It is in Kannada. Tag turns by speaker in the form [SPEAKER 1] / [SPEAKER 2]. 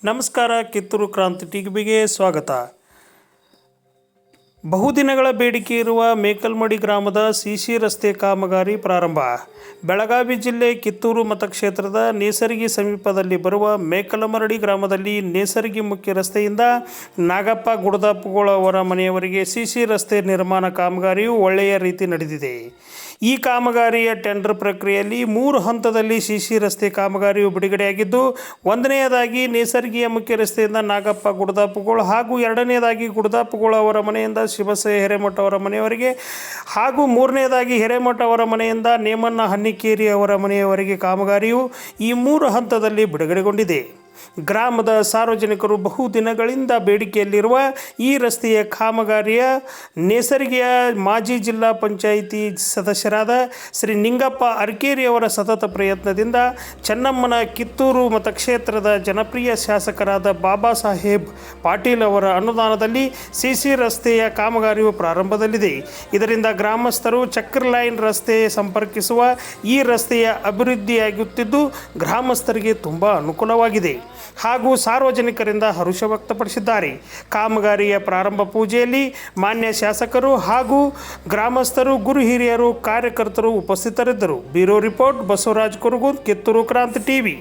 [SPEAKER 1] ನಮಸ್ಕಾರ. ಕಿತ್ತೂರು ಕ್ರಾಂತಿ ಟಿವಿಗೆ ಸ್ವಾಗತ. ಬಹುದಿನಗಳ ಬೇಡಿಕೆ ಇರುವ ಮೇಕಲ್ಮಡಿ ಗ್ರಾಮದ ಸಿಸಿ ರಸ್ತೆ ಕಾಮಗಾರಿ ಪ್ರಾರಂಭ. ಬೆಳಗಾವಿ ಜಿಲ್ಲೆ ಕಿತ್ತೂರು ಮತಕ್ಷೇತ್ರದ ನೇಸರಗಿ ಸಮೀಪದಲ್ಲಿ ಬರುವ ಮೇಕಲಮರಡಿ ಗ್ರಾಮದಲ್ಲಿ ನೇಸರಗಿ ಮುಖ್ಯ ರಸ್ತೆಯಿಂದ ನಾಗಪ್ಪ ಗುಡದಪ್ಪಗೋಳ ಅವರ ಮನೆಯವರೆಗೆ ಸಿಸಿ ರಸ್ತೆ ನಿರ್ಮಾಣ ಕಾಮಗಾರಿಯು ಒಳ್ಳೆಯ ರೀತಿ ನಡೆದಿದೆ. ಈ ಕಾಮಗಾರಿಯ ಟೆಂಡರ್ ಪ್ರಕ್ರಿಯೆಯಲ್ಲಿ 3 ಹಂತದಲ್ಲಿ ಸಿಸಿ ರಸ್ತೆ ಕಾಮಗಾರಿಯು ಬಿಡುಗಡೆಯಾಗಿದ್ದು, ಒಂದನೆಯದಾಗಿ ನೇಸರಗಿಯ ಮುಖ್ಯ ರಸ್ತೆಯಿಂದ ನಾಗಪ್ಪ ಗುಡದಪ್ಪಗೋಳ ಹಾಗೂ ಎರಡನೆಯದಾಗಿ ಗುಡದಪ್ಪಗೋಳ ಅವರ ಮನೆಯಿಂದ ಶಿವಸೆ ಹಿರೇಮಠ ಅವರ ಮನೆಯವರೆಗೆ ಹಾಗೂ ಮೂರನೆಯದಾಗಿ ಹಿರೇಮಠ ಅವರ ಮನೆಯಿಂದ ನೇಮಣ್ಣ ಹನ್ನಿಕೇರಿ ಅವರ ಮನೆಯವರೆಗೆ ಕಾಮಗಾರಿಯು ಈ 3 ಹಂತದಲ್ಲಿ ಬಿಡುಗಡೆಗೊಂಡಿದೆ. ಗ್ರಾಮದ ಸಾರ್ವಜನಿಕರು ಬಹುದಿನಗಳಿಂದ ಬೇಡಿಕೆಯಲ್ಲಿರುವ ಈ ರಸ್ತೆಯ ಕಾಮಗಾರಿಯ ನೇಸರಗಿಯ ಮಾಜಿ ಜಿಲ್ಲಾ ಪಂಚಾಯಿತಿ ಸದಸ್ಯರಾದ ಶ್ರೀ ನಿಂಗಪ್ಪ ಅರ್ಕೇರಿ ಅವರ ಸತತ ಪ್ರಯತ್ನದಿಂದ ಚೆನ್ನಮ್ಮನ ಕಿತ್ತೂರು ಮತಕ್ಷೇತ್ರದ ಜನಪ್ರಿಯ ಶಾಸಕರಾದ ಬಾಬಾ ಸಾಹೇಬ್ ಪಾಟೀಲ್ ಅವರ ಅನುದಾನದಲ್ಲಿ ಸಿಸಿ ರಸ್ತೆಯ ಕಾಮಗಾರಿಯು ಪ್ರಾರಂಭದಲ್ಲಿದೆ. ಇದರಿಂದ ಗ್ರಾಮಸ್ಥರು ಚಕ್ರ ಲೈನ್ ರಸ್ತೆ ಸಂಪರ್ಕಿಸುವ ಈ ರಸ್ತೆಯ ಅಭಿವೃದ್ಧಿಯಾಗುತ್ತಿದ್ದು ಗ್ರಾಮಸ್ಥರಿಗೆ ತುಂಬ ಅನುಕೂಲವಾಗಿದೆ ಹಾಗೂ ಸಾರ್ವಜನಿಕರಿಂದ ಹರ್ಷ ವ್ಯಕ್ತಪಡಿಸಿದ್ದಾರೆ. ಕಾಮಗಾರಿಯ ಪ್ರಾರಂಭ ಪೂಜೆಯಲ್ಲಿ ಮಾನ್ಯ ಶಾಸಕರು ಹಾಗೂ ಗ್ರಾಮಸ್ಥರು, ಗುರು ಹಿರಿಯರು, ಕಾರ್ಯಕರ್ತರು ಉಪಸ್ಥಿತರಿದ್ದರು. ಬ್ಯೂರೋ ರಿಪೋರ್ಟ್, ಬಸವರಾಜ್ ಕುರುಗೂದ್, ಕಿತ್ತೂರು ಕ್ರಾಂತಿ ಟಿವಿ.